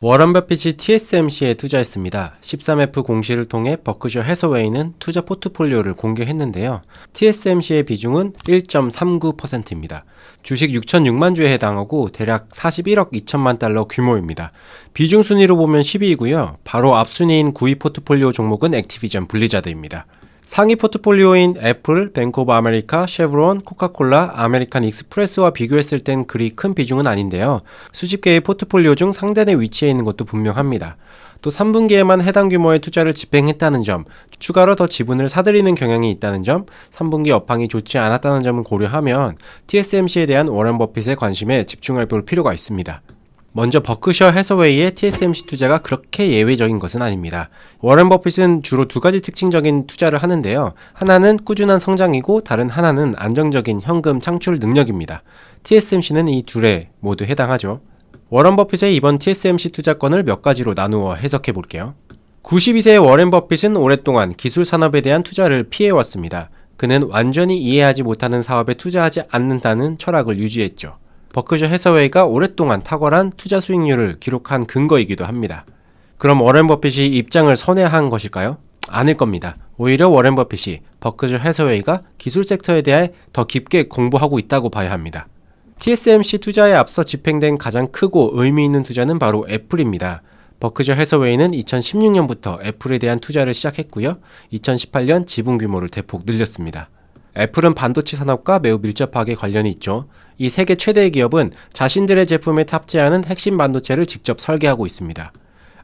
워런 버핏이 TSMC에 투자했습니다. 13F 공시를 통해 버크셔 해서웨이는 투자 포트폴리오를 공개했는데요. TSMC의 비중은 1.39%입니다. 주식 6,006만 주에 해당하고 대략 41억 2천만 달러 규모입니다. 비중 순위로 보면 10위이고요. 바로 앞순위인 9위 포트폴리오 종목은 액티비전 블리자드입니다. 상위 포트폴리오인 애플, 뱅크 오브 아메리카, 쉐브론, 코카콜라, 아메리칸 익스프레스와 비교했을 땐 그리 큰 비중은 아닌데요. 수십 개의 포트폴리오 중 상단에 위치해 있는 것도 분명합니다. 또 3분기에만 해당 규모의 투자를 집행했다는 점, 추가로 더 지분을 사들이는 경향이 있다는 점, 3분기 업황이 좋지 않았다는 점을 고려하면 TSMC에 대한 워런 버핏의 관심에 집중해 볼 필요가 있습니다. 먼저 버크셔 해서웨이의 TSMC 투자가 그렇게 예외적인 것은 아닙니다. 워런 버핏은 주로 두 가지 특징적인 투자를 하는데요. 하나는 꾸준한 성장이고 다른 하나는 안정적인 현금 창출 능력입니다. TSMC는 이 둘에 모두 해당하죠. 워런 버핏의 이번 TSMC 투자권을 몇 가지로 나누어 해석해 볼게요. 92세의 워런 버핏은 오랫동안 기술 산업에 대한 투자를 피해왔습니다. 그는 완전히 이해하지 못하는 사업에 투자하지 않는다는 철학을 유지했죠. 버크셔 해서웨이가 오랫동안 탁월한 투자 수익률을 기록한 근거이기도 합니다. 그럼 워런 버핏이 입장을 선회한 것일까요? 아닐 겁니다. 오히려 워런 버핏이 버크셔 해서웨이가 기술 섹터에 대해 더 깊게 공부하고 있다고 봐야 합니다. TSMC 투자에 앞서 집행된 가장 크고 의미 있는 투자는 바로 애플입니다. 버크셔 해서웨이는 2016년부터 애플에 대한 투자를 시작했고요. 2018년 지분 규모를 대폭 늘렸습니다. 애플은 반도체 산업과 매우 밀접하게 관련이 있죠. 이 세계 최대의 기업은 자신들의 제품에 탑재하는 핵심 반도체를 직접 설계하고 있습니다.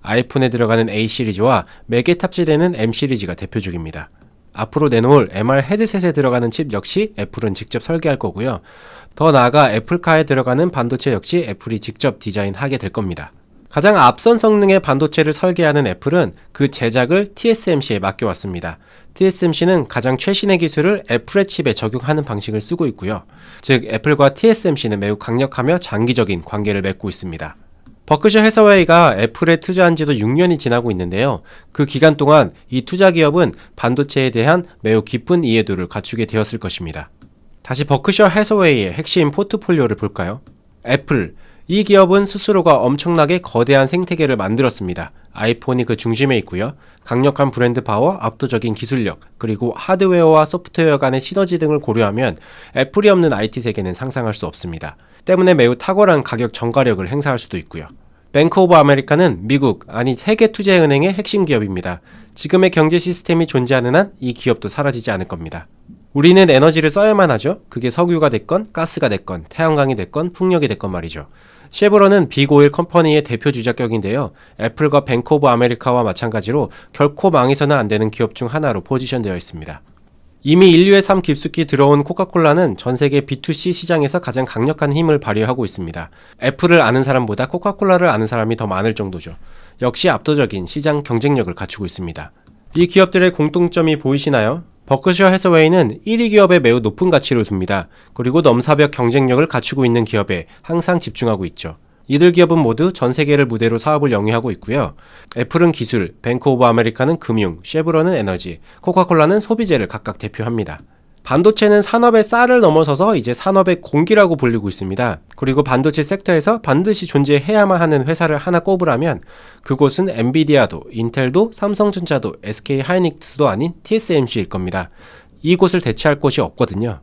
아이폰에 들어가는 A 시리즈와 맥에 탑재되는 M 시리즈가 대표적입니다. 앞으로 내놓을 MR 헤드셋에 들어가는 칩 역시 애플은 직접 설계할 거고요. 더 나아가 애플카에 들어가는 반도체 역시 애플이 직접 디자인하게 될 겁니다. 가장 앞선 성능의 반도체를 설계하는 애플은 그 제작을 TSMC에 맡겨왔습니다. TSMC는 가장 최신의 기술을 애플의 칩에 적용하는 방식을 쓰고 있고요. 즉 애플과 TSMC는 매우 강력하며 장기적인 관계를 맺고 있습니다. 버크셔 해서웨이가 애플에 투자한 지도 6년이 지나고 있는데요. 그 기간 동안 이 투자 기업은 반도체에 대한 매우 깊은 이해도를 갖추게 되었을 것입니다. 다시 버크셔 해서웨이의 핵심 포트폴리오를 볼까요? 애플, 이 기업은 스스로가 엄청나게 거대한 생태계를 만들었습니다. 아이폰이 그 중심에 있고요. 강력한 브랜드 파워, 압도적인 기술력, 그리고 하드웨어와 소프트웨어 간의 시너지 등을 고려하면 애플이 없는 IT 세계는 상상할 수 없습니다. 때문에 매우 탁월한 가격 전가력을 행사할 수도 있고요. 뱅크 오브 아메리카는 미국, 아니 세계 투자은행의 핵심 기업입니다. 지금의 경제 시스템이 존재하는 한 이 기업도 사라지지 않을 겁니다. 우리는 에너지를 써야만 하죠. 그게 석유가 됐건, 가스가 됐건, 태양광이 됐건, 풍력이 됐건 말이죠. 쉐브론은 빅오일 컴퍼니의 대표 주작격인데요. 애플과 뱅크 오브 아메리카와 마찬가지로 결코 망해서는 안 되는 기업 중 하나로 포지션되어 있습니다. 이미 인류의 삶 깊숙이 들어온 코카콜라는 전 세계 B2C 시장에서 가장 강력한 힘을 발휘하고 있습니다. 애플을 아는 사람보다 코카콜라를 아는 사람이 더 많을 정도죠. 역시 압도적인 시장 경쟁력을 갖추고 있습니다. 이 기업들의 공통점이 보이시나요? 버크셔 해서웨이는 1위 기업에 매우 높은 가치를 둡니다. 그리고 넘사벽 경쟁력을 갖추고 있는 기업에 항상 집중하고 있죠. 이들 기업은 모두 전 세계를 무대로 사업을 영위하고 있고요. 애플은 기술, 뱅크 오브 아메리카는 금융, 쉐브론은 에너지, 코카콜라는 소비재를 각각 대표합니다. 반도체는 산업의 쌀을 넘어서서 이제 산업의 공기라고 불리고 있습니다. 그리고 반도체 섹터에서 반드시 존재해야만 하는 회사를 하나 꼽으라면 그곳은 엔비디아도, 인텔도, 삼성전자도, SK하이닉스도 아닌 TSMC일 겁니다. 이곳을 대체할 곳이 없거든요.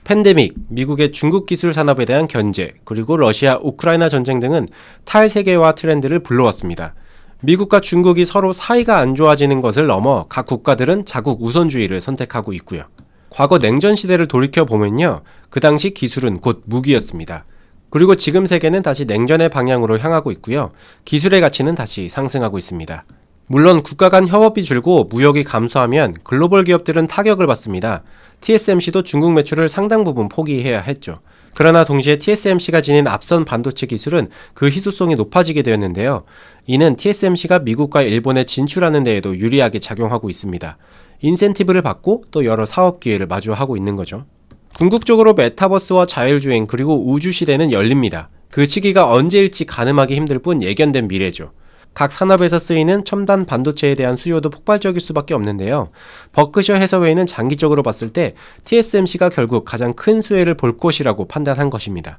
팬데믹, 미국의 중국 기술 산업에 대한 견제, 그리고 러시아, 우크라이나 전쟁 등은 탈세계화 트렌드를 불러왔습니다. 미국과 중국이 서로 사이가 안 좋아지는 것을 넘어 각 국가들은 자국 우선주의를 선택하고 있고요. 과거 냉전 시대를 돌이켜보면요. 그 당시 기술은 곧 무기였습니다. 그리고 지금 세계는 다시 냉전의 방향으로 향하고 있고요. 기술의 가치는 다시 상승하고 있습니다. 물론 국가 간 협업이 줄고 무역이 감소하면 글로벌 기업들은 타격을 받습니다. TSMC도 중국 매출을 상당 부분 포기해야 했죠. 그러나 동시에 TSMC가 지닌 앞선 반도체 기술은 그 희소성이 높아지게 되었는데요. 이는 TSMC가 미국과 일본에 진출하는 데에도 유리하게 작용하고 있습니다. 인센티브를 받고 또 여러 사업 기회를 마주하고 있는 거죠. 궁극적으로 메타버스와 자율주행 그리고 우주시대는 열립니다. 그 시기가 언제일지 가늠하기 힘들 뿐 예견된 미래죠. 각 산업에서 쓰이는 첨단 반도체에 대한 수요도 폭발적일 수밖에 없는데요. 버크셔 해서웨이는 장기적으로 봤을 때 TSMC가 결국 가장 큰 수혜를 볼 것이라고 판단한 것입니다.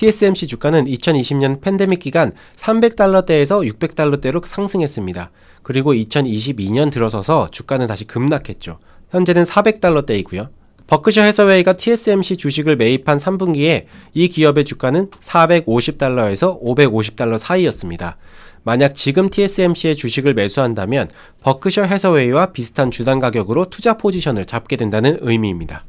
TSMC 주가는 2020년 팬데믹 기간 300달러대에서 600달러대로 상승했습니다. 그리고 2022년 들어서서 주가는 다시 급락했죠. 현재는 400달러대이고요. 버크셔 해서웨이가 TSMC 주식을 매입한 3분기에 이 기업의 주가는 450달러에서 550달러 사이였습니다. 만약 지금 TSMC의 주식을 매수한다면 버크셔 해서웨이와 비슷한 주당 가격으로 투자 포지션을 잡게 된다는 의미입니다.